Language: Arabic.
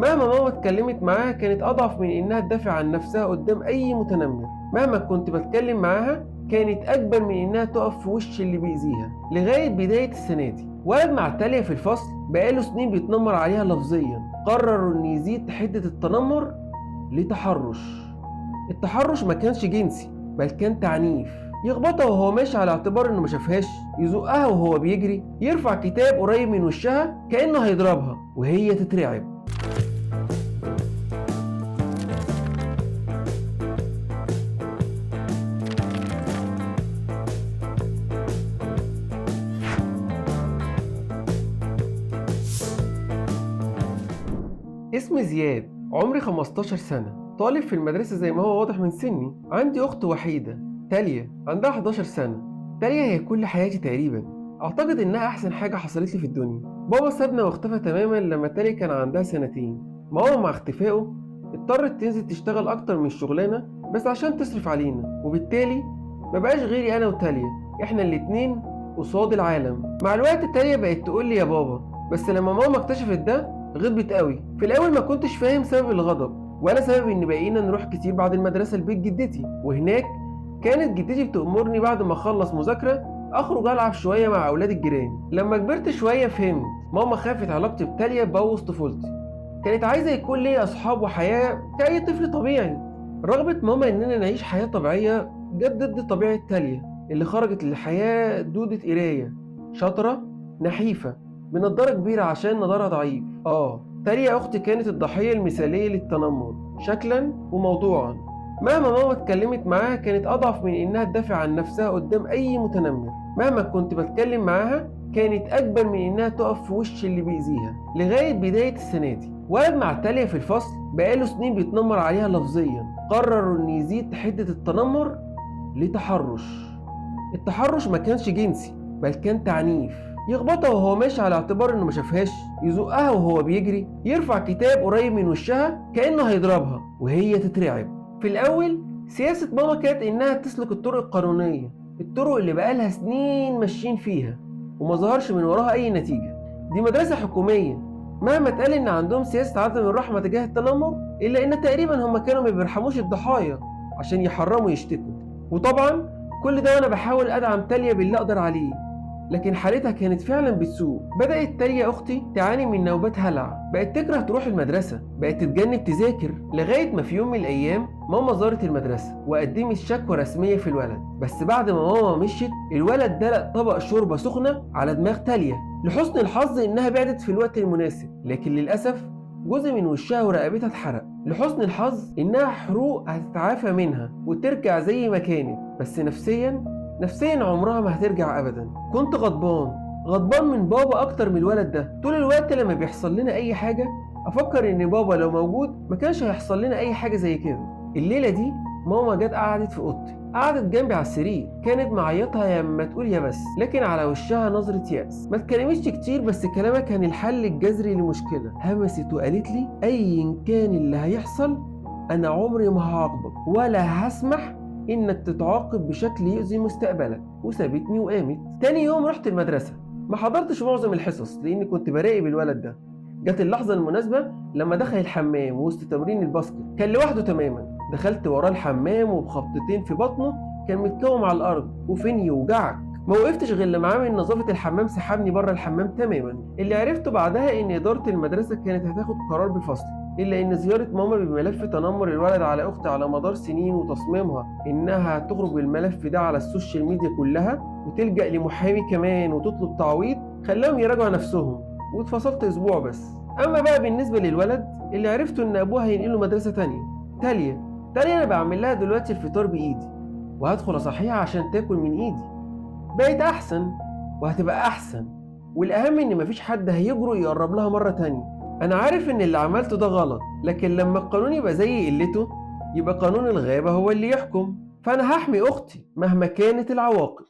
مهما ماما اتكلمت معاها كانت أضعف من إنها تدافع عن نفسها قدام أي متنمر. مهما كنت بتكلم معاها كانت أكبر من إنها تقف في وش اللي بيأذيها. لغاية بداية السنة دي ولد مع تالية في الفصل بقاله سنين بيتنمر عليها لفظيا، قرروا إن يزيد حدة التنمر لتحرش. التحرش ما كانش جنسي بل كان تعنيف، يخبطها وهو ماشي على اعتبار انه ما شافهاش، يزقها وهو بيجري، يرفع كتاب قريب من وشها كأنه هيضربها وهي تترعب. اسمي زياد، عمري 15 سنة، طالب في المدرسة زي ما هو واضح من سني. عندي أخت وحيدة تالية عندها 11 سنة. تالية هي كل حياتي تقريبا، أعتقد إنها أحسن حاجة حصلت لي في الدنيا. بابا سابنا واختفى تماما لما تالية كان عندها سنتين. ماما مع اختفائه اضطرت تنزل تشتغل أكتر من شغلانة بس عشان تصرف علينا، وبالتالي مبقاش غيري أنا وتالية، إحنا الاتنين قصاد العالم. مع الوقت تالية بقت تقول لي يا بابا، بس لما ماما اكتشفت ده غضبت قوي. في الاول ما كنتش فاهم سبب الغضب ولا سبب ان بقينا نروح كتير بعد المدرسه لبيت جدتي، وهناك كانت جدتي بتأمرني بعد ما اخلص مذاكره اخرج العب شويه مع اولاد الجيران. لما كبرت شويه فهمت ماما خافت علاقتي بتالية تبوظ طفولتي، كانت عايزه يكون لي اصحاب وحياه كأي طفل طبيعي. رغبه ماما اننا نعيش حياه طبيعيه جت ضد طبيعه تالية اللي خرجت للحياه دودة قرايه، شاطره، نحيفه، بنضارة كبيرة عشان نضارها ضعيف. تالية أختي كانت الضحية المثالية للتنمر شكلا وموضوعا. مهما ماما اتكلمت معاها كانت أضعف من إنها تدافع عن نفسها قدام أي متنمر. مهما كنت بتكلم معاها كانت أكبر من إنها تقف في وش اللي بيأذيها. لغاية بداية السنة دي ولد مع تالية في الفصل بقاله سنين بيتنمر عليها لفظيا، قرروا إن يزيد حدة التنمر لتحرش. التحرش ما كانش جنسي بل كان تعنيف، يخبطها وهو ماشي على اعتبار انه ما شافهاش، يزقها وهو بيجري، يرفع كتاب قريب من وشها كأنه هيضربها وهي تترعب. في الاول سياسة ماما كانت انها تسلك الطرق القانونية، الطرق اللي بقالها سنين ماشيين فيها وما ظهرش من وراها اي نتيجة. دي مدرسة حكومية، مهما اتقال ان عندهم سياسة عدم الرحمة تجاه التنمر الا ان تقريبا هم كانوا ما بيرحموش الضحايا عشان يحرموا يشتكوا. وطبعا كل ده وانا بحاول ادعم تالية باللي اقدر عليه، لكن حالتها كانت فعلا بتسوء. بدأت تالية أختي تعاني من نوبات هلع، بقت تكره تروح المدرسة، بقت تتجنب تذاكر، لغاية ما في يوم من الأيام ماما زارت المدرسة وقدمت شكوى رسمية في الولد. بس بعد ما ماما مشيت الولد دلق طبق شوربة سخنة على دماغ تالية. لحسن الحظ إنها بعدت في الوقت المناسب، لكن للأسف جزء من وشها ورقبتها اتحرق. لحسن الحظ إنها حروق هتتعافى منها وترجع زي ما كانت، بس نفسيا عمرها ما هترجع ابدا. كنت غضبان من بابا اكتر من الولد ده. طول الوقت لما بيحصل لنا اي حاجه افكر ان بابا لو موجود ما كانش هيحصل لنا اي حاجه زي كده. الليله دي ماما جت قعدت في اوضتي، قعدت جنبي على السرير، كانت معيطها يا اما تقول يا بس، لكن على وشها نظره يأس. ما اتكلمتش كتير بس كلامها كان الحل الجذري لمشكله. همست وقالت لي ايا كان اللي هيحصل انا عمري ما هعاقبك ولا هسمح انك تتعاقب بشكل يؤذي مستقبلك، وسابتني وقامت. تاني يوم رحت المدرسة، ما حضرتش معظم الحصص لاني كنت براقب الولد ده. جت اللحظة المناسبة لما دخل الحمام وسط تمرين الباسكت، كان لوحده تماما. دخلت وراه الحمام وبخبطتين في بطنه كان متكوم على الارض. وفين يوجعك؟ ما وقفتش غير لما عامل نظافة الحمام سحبني بره الحمام تماما. اللي عرفته بعدها ان ادارة المدرسة كانت هتاخد قرار بفصلي، إلا إن زيارة ماما بملف تنمر الولد على أختي على مدار سنين وتصميمها إنها تخرج بالملف ده على السوشيال ميديا كلها وتلجأ لمحامي كمان وتطلب تعويض خلاهم يراجعوا نفسهم، واتفصلت أسبوع بس. أما بقى بالنسبة للولد اللي عرفته إن أبوها هينقله مدرسة تانية، تالية أنا بعمل لها دلوقتي الفطار بإيدي وهدخل أصحيها عشان تاكل من إيدي. بقت أحسن وهتبقى أحسن، والأهم إن مفيش حد هيجرؤ يقرب لها مرة تانية. أنا عارف إن اللي عملته ده غلط، لكن لما القانون يبقى زي قلته يبقى قانون الغابة هو اللي يحكم، فأنا هحمي أختي مهما كانت العواقب.